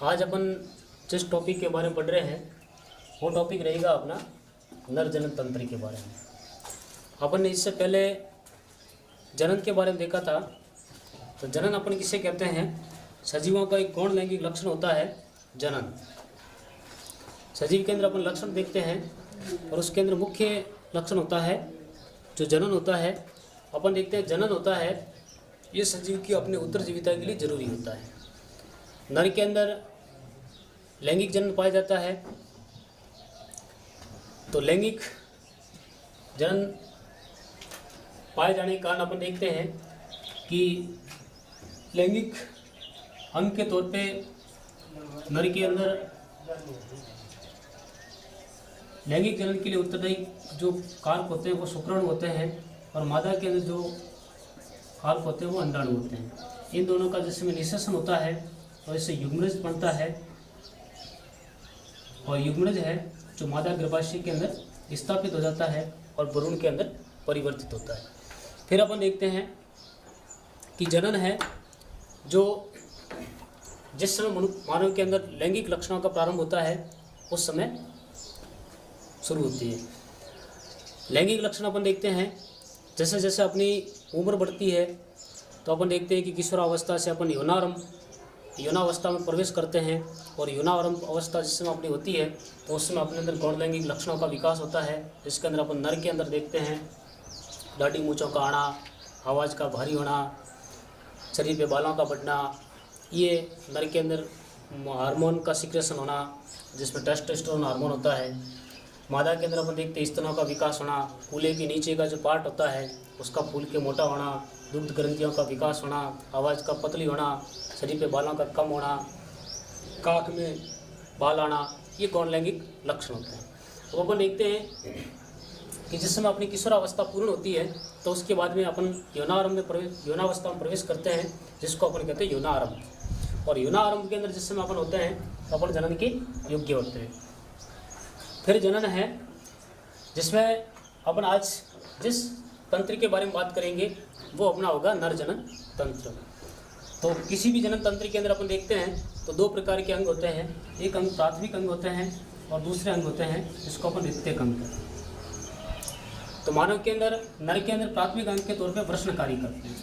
आज अपन जिस टॉपिक के बारे में पढ़ रहे हैं वो टॉपिक रहेगा अपना नर जनन तंत्र के बारे में। अपन ने इससे पहले जनन के बारे में देखा था। तो जनन अपन किसे कहते हैं? सजीवों का एक गौण लैंगिक लक्षण होता है जनन। सजीव के अंदर अपन लक्षण देखते हैं और उसके अंदर मुख्य लक्षण होता है जो जनन होता है। अपन देखते हैं जनन होता है ये सजीव की अपने उत्तरजीविता के लिए जरूरी होता है। नर के अंदर लैंगिक जनन पाया जाता है। तो लैंगिक जनन पाए जाने के कारण अपन देखते हैं कि लैंगिक अंग के तौर पे नर के अंदर लैंगिक जनन के लिए उत्तरदायी जो कारक होते हैं वो शुक्राणु होते हैं और मादा के अंदर जो कारक होते हैं वो अंडाणु होते हैं। इन दोनों का जिसमें निषेचन होता है और इससे युग्मनज बनता है और युग्मनज है जो मादा गर्भाशय के अंदर स्थापित हो जाता है और भ्रूण के अंदर परिवर्तित होता है। फिर अपन देखते हैं कि जनन है जो जिस समय मानव के अंदर लैंगिक लक्षणों का प्रारंभ होता है उस समय शुरू होती है। लैंगिक लक्षण अपन देखते हैं जैसे जैसे अपनी उम्र बढ़ती है तो अपन देखते हैं कि किशोरावस्था से अपन यौनावस्था में प्रवेश करते हैं और यौनारंभ अवस्था जिस समय अपनी होती है तो उस समय अपने अंदर गौण लैंगिक लक्षणों का विकास होता है। जिसके अंदर अपन नर के अंदर देखते हैं दाढ़ी मूँछों का आना, आवाज़ का भारी होना, शरीर पे बालों का बढ़ना, ये नर के अंदर हार्मोन का सिक्रेशन होना जिसमें टेस्टोस्टेरोन हार्मोन होता है। मादा के अंदर अपन देखते हैं स्तनों का विकास होना, कूल्हे के नीचे का जो पार्ट होता है उसका फूल के मोटा होना, दुग्ध ग्रंथियों का विकास होना, आवाज़ का पतली होना, शरीर पे बालों का कम होना, काख में बाल आना, ये गौण लैंगिक लक्षण होते हैं। तो अपन देखते हैं कि जिस समय अपनी किशोरावस्था पूर्ण होती है तो उसके बाद में अपन यौनावस्था में प्रवेश करते हैं जिसको अपन कहते हैं यौनारंभ। और यौनारंभ के अंदर जिस समय अपन होते हैं तो अपन जनन के योग्य होते हैं। फिर जनन है जिसमें अपन आज जिस तंत्र के बारे में बात करेंगे वो अपना होगा नर जनन तंत्र। तो किसी भी जनन तंत्र के अंदर अपन देखते हैं तो दो प्रकार के अंग होते हैं। एक अंग प्राथमिक अंग होते हैं और दूसरे अंग होते हैं जिसको अपन द्वितीयक अंग कहते हैं। तो मानव के अंदर नर के अंदर प्राथमिक अंग के तौर पे वृषण कार्य करते हैं।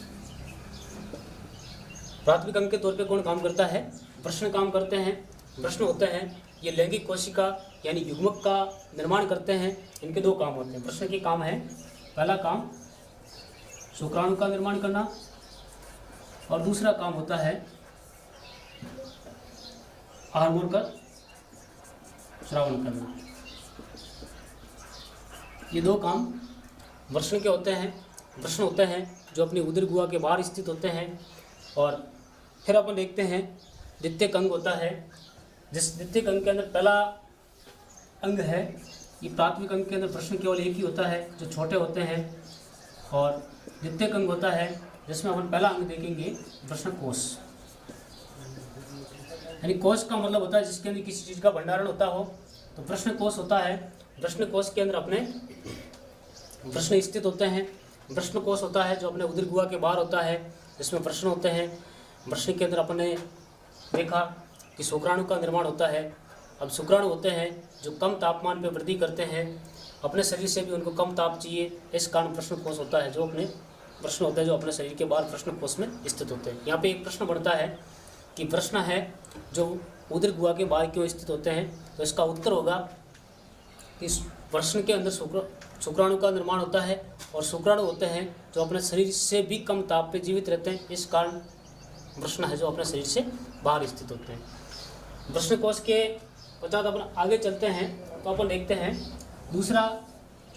प्राथमिक अंग के तौर पे कौन काम करता है? वृषण काम करते हैं। वृषण होते हैं ये लैंगिक कोशिका यानी युग्मक का निर्माण करते हैं। इनके दो काम होते हैं। वृषण के काम है, पहला काम शुक्राणु का निर्माण करना और दूसरा काम होता है हार्मोन का स्रावन करना। ये दो काम वृषण के होते हैं। वृषण होते हैं जो अपनी उदर गुहा के बाहर स्थित होते हैं। और फिर अपन देखते हैं द्वितीयक अंग होता है। जिस द्वितीयक अंग के अंदर पहला अंग है, ये प्राथमिक अंग के अंदर वृषण केवल एक ही होता है जो छोटे होते हैं। और द्वितीयक अंग होता है जिसमें अपन पहला अंग देखेंगे वृषण कोश। यानी कोश का मतलब होता है जिसके अंदर किसी चीज़ का भंडारण होता हो तो वृषण कोश होता है। वृषण कोश के अंदर अपने वृषण स्थित होते हैं। वृषण कोश होता है जो अपने उदर गुहा के बाहर होता है जिसमें वृषण होते हैं। वृषण के अंदर अपन ने देखा कि शुक्राणु का निर्माण होता है। अब शुक्राणु होते हैं जो कम तापमान पर वृद्धि करते हैं। अपने शरीर से भी उनको कम ताप चाहिए, इस कारण वृषण कोश होता है जो अपने वृषण होता है जो अपने शरीर के बाहर वृषण कोश में स्थित होते हैं। यहाँ पे एक प्रश्न बनता है कि वृषण है जो उदर गुहा के बाहर क्यों स्थित होते हैं? तो इसका उत्तर होगा कि वृषण के अंदर शुक्राणु का निर्माण होता है और शुक्राणु होते हैं जो अपने शरीर से भी कम ताप पे जीवित रहते हैं। इस कारण वृषण है जो अपने शरीर से बाहर स्थित होते हैं। वृषण कोश के पश्चात अपन आगे चलते हैं तो अपन देखते हैं दूसरा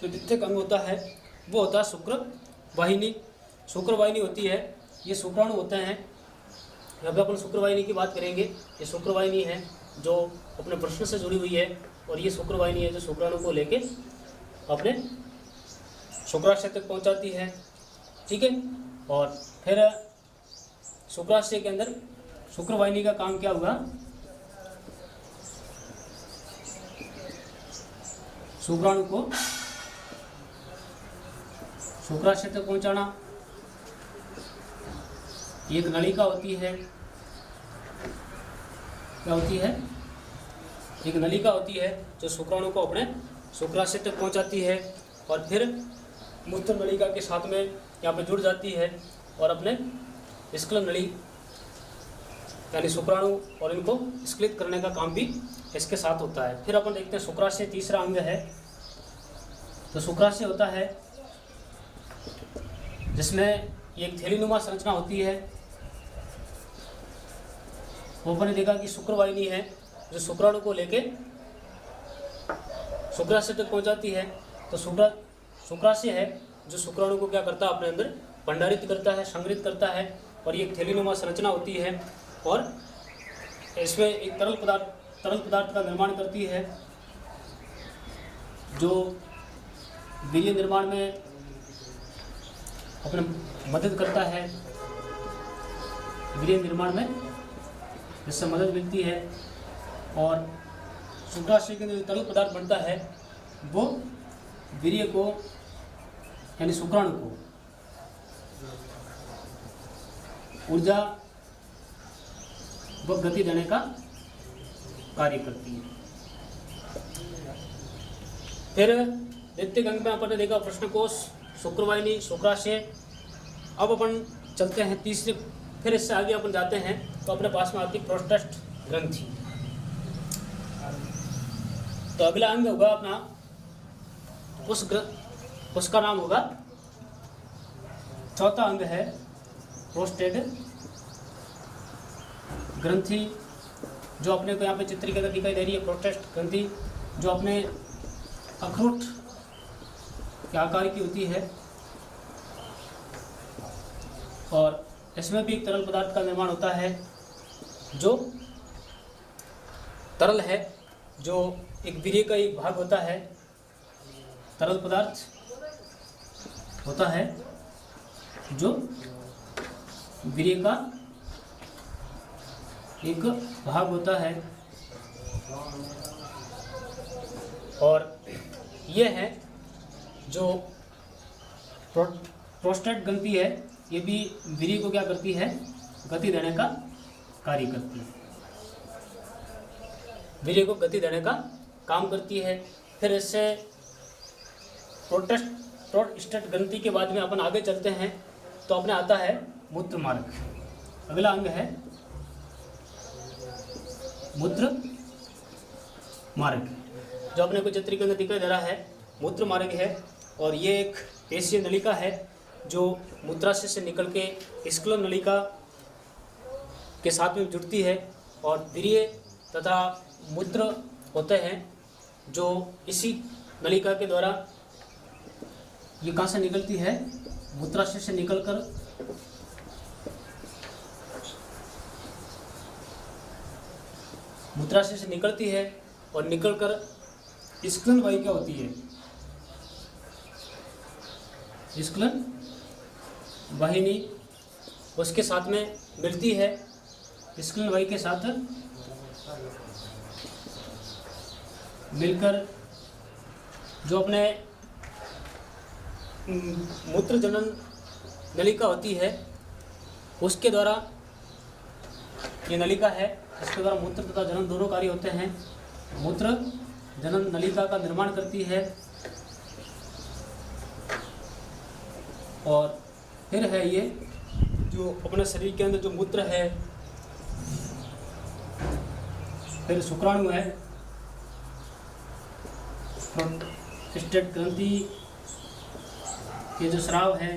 जो द्वितीयक अंग होता है वो होता है शुक्र वाहिनी। शुक्र वाहिनी होती है, ये शुक्राणु होते हैं। यहाँ पे अपन शुक्र वाहिनी की बात करेंगे। ये शुक्र वाहिनी है जो अपने वृषण से जुड़ी हुई है और ये शुक्र वाहिनी है जो शुक्राणु को लेके अपने शुक्राशय तक पहुँचाती है। ठीक है। और फिर शुक्राशय के अंदर शुक्र वाहिनी का काम क्या हुआ? शुक्राणु को शुक्राशय तक पहुँचाना। एक नलिका होती है क्या होती है, एक नलिका होती है जो शुक्राणु को अपने शुक्राशय तक पहुंचाती है और फिर मूत्र नलिका के साथ में यहाँ पे जुड़ जाती है और अपने स्खलन नली यानी शुक्राणु और इनको स्खलित करने का काम भी इसके साथ होता है। फिर अपन देखते हैं शुक्राशय तीसरा अंग है। तो शुक्राशय होता है जिसमें एक थैलीनुमा संरचना होती है। वो अपन ने देखा कि शुक्रवाहिनी है जो शुक्राणु को लेके शुक्राशय तक पहुंचाती है। तो शुक्राशय है जो शुक्राणु को क्या करता है, अपने अंदर भंडारित करता है, संग्रहित करता है और ये एक थैलीनुमा संरचना होती है और इसमें एक तरल पदार्थ का निर्माण करती है जो वीर्य निर्माण में अपने मदद करता है, वीर्य निर्माण में जिससे मदद मिलती है। और शुक्राशय के अंदर जो तरल पदार्थ बनता है वो वीर्य को यानी शुक्राणु को ऊर्जा व गति देने का कार्य करती है। फिर द्वितीय अंग में अपन ने देखा प्रश्नकोश, शुक्रवाहिनी, शुक्राशय। अब अपन चलते हैं तीसरे, फिर इससे आगे अपन जाते हैं तो अपने पास में आती प्रोस्टेट ग्रंथि। तो अगला अंग होगा अपना उसका नाम होगा, चौथा अंग है प्रोस्टेट ग्रंथि, जो अपने को यहाँ पे चित्र के अंदर दिखाई दे रही है। प्रोस्टेट ग्रंथि जो अपने अखरोट के आकार की होती है और इसमें भी एक तरल पदार्थ का निर्माण होता है जो तरल है, जो एक वीर्य का एक भाग होता है। तरल पदार्थ होता है जो वीर्य का एक भाग होता है और यह है जो प्रोस्टेट ग्रंथि है, ये भी वीर्य को क्या करती है, गति देने का कार्य करती है, वीर्य को गति देने का काम करती है। फिर इससे प्रोस्टेट ग्रंथि के बाद में अपन आगे चलते हैं तो अपने आता है मूत्र मार्ग। अगला अंग है मूत्र मार्ग, जो अपने को चित्र के अंदर दिखाई दे रहा है, मूत्र मार्ग है और ये एक पेशीय नलिका है जो मूत्राशय से निकल के स्खलन नलिका के साथ में जुड़ती है और वीर्य तथा मूत्र होते हैं जो इसी नलिका के द्वारा, ये कहाँ से निकलती है, मूत्राशय से निकलकर मूत्राशय से निकलती है और निकलकर स्खलन वाहिका होती है, स्खलन वाहिनी उसके साथ में मिलती है। स्खलन वाहिका के साथ मिलकर जो अपने मूत्र जनन नलिका होती है उसके द्वारा, ये नलिका है इसके द्वारा मूत्र तथा जनन दोनों कार्य होते हैं। मूत्र जनन नलिका का निर्माण करती है और फिर है ये जो अपने शरीर के अंदर जो मूत्र है, फिर शुक्राणु है, प्रोस्टेट ग्रंथि के जो स्राव है,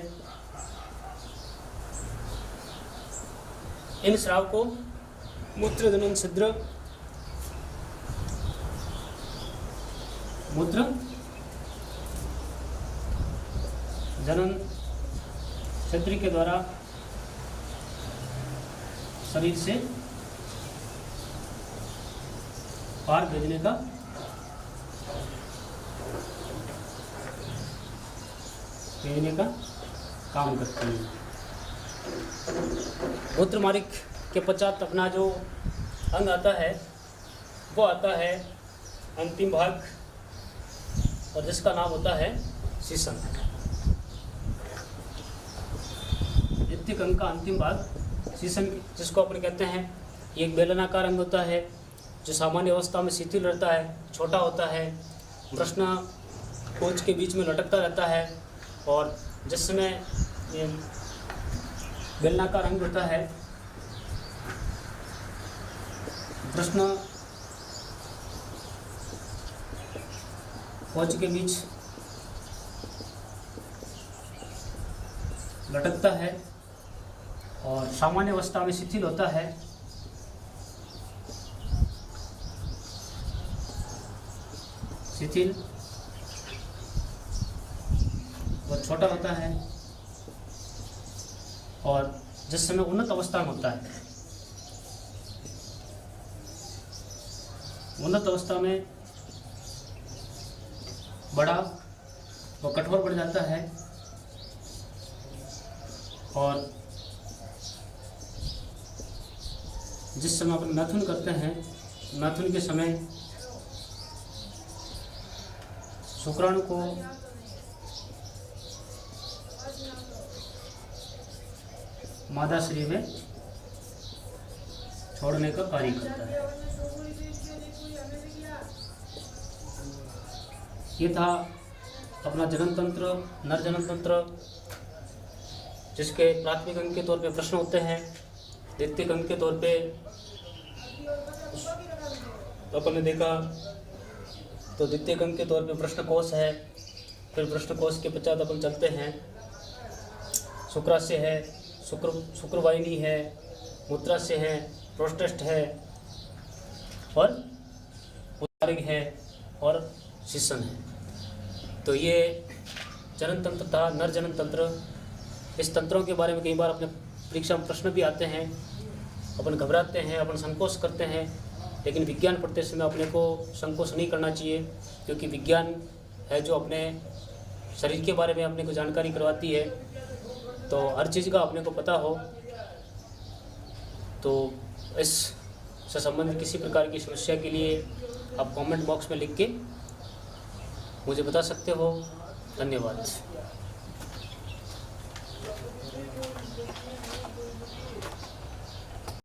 इन स्राव को मूत्र जनन छिद्र, मूत्र जनन छिद्र के द्वारा शरीर से बाहर भेजने का काम करती है। मूत्र मार्ग के पश्चात अपना जो अंग आता है वो आता है अंतिम भाग और जिसका नाम होता है शीशन। द्वितीय अंग का अंतिम भाग शीशन, जिसको अपन कहते हैं, ये एक बेलनाकार अंग होता है जो सामान्य अवस्था में शिथिल रहता है, छोटा होता है, प्रश्न कोच के बीच में लटकता रहता है, और जिस समय ये बेलनाकार अंग होता है, प्रश्न कोच के बीच लटकता है और सामान्य अवस्था में शिथिल होता है, शिथिल और छोटा होता है, और जिस समय उन्नत अवस्था में होता है, उन्नत अवस्था में बड़ा व कठोर बढ़ जाता है, और जिस समय अपन मैथुन करते हैं, मैथुन के समय शुक्राणु को मादा शरीर में छोड़ने का कार्य करता है। ये था अपना जनन तंत्र, नर जनन तंत्र, जिसके प्राथमिक अंग के तौर पे प्रश्न होते हैं, द्वितीयक अंग के तौर पे अपन ने देखा तो द्वितीयक अंग के तौर पे प्रश्न कोश है, फिर प्रश्न कोश के पश्चात अपन चलते हैं शुक्राशय है, शुक्रवाहिनी है, मूत्राशय है, प्रोस्टेट है, और उदारिक है, और शिशन है। तो ये जनन तंत्र था, नर जनन तंत्र। इस तंत्रों के बारे में कई बार अपने परीक्षा में प्रश्न भी आते हैं, अपन घबराते हैं, अपन संकोच करते हैं, लेकिन विज्ञान पढ़ते समय अपने को संकोच नहीं करना चाहिए, क्योंकि विज्ञान है जो अपने शरीर के बारे में अपने को जानकारी करवाती है। तो हर चीज़ का अपने को पता हो, तो इस से संबंधित किसी प्रकार की समस्या के लिए आप कमेंट बॉक्स में लिख के मुझे बता सकते हो। धन्यवाद।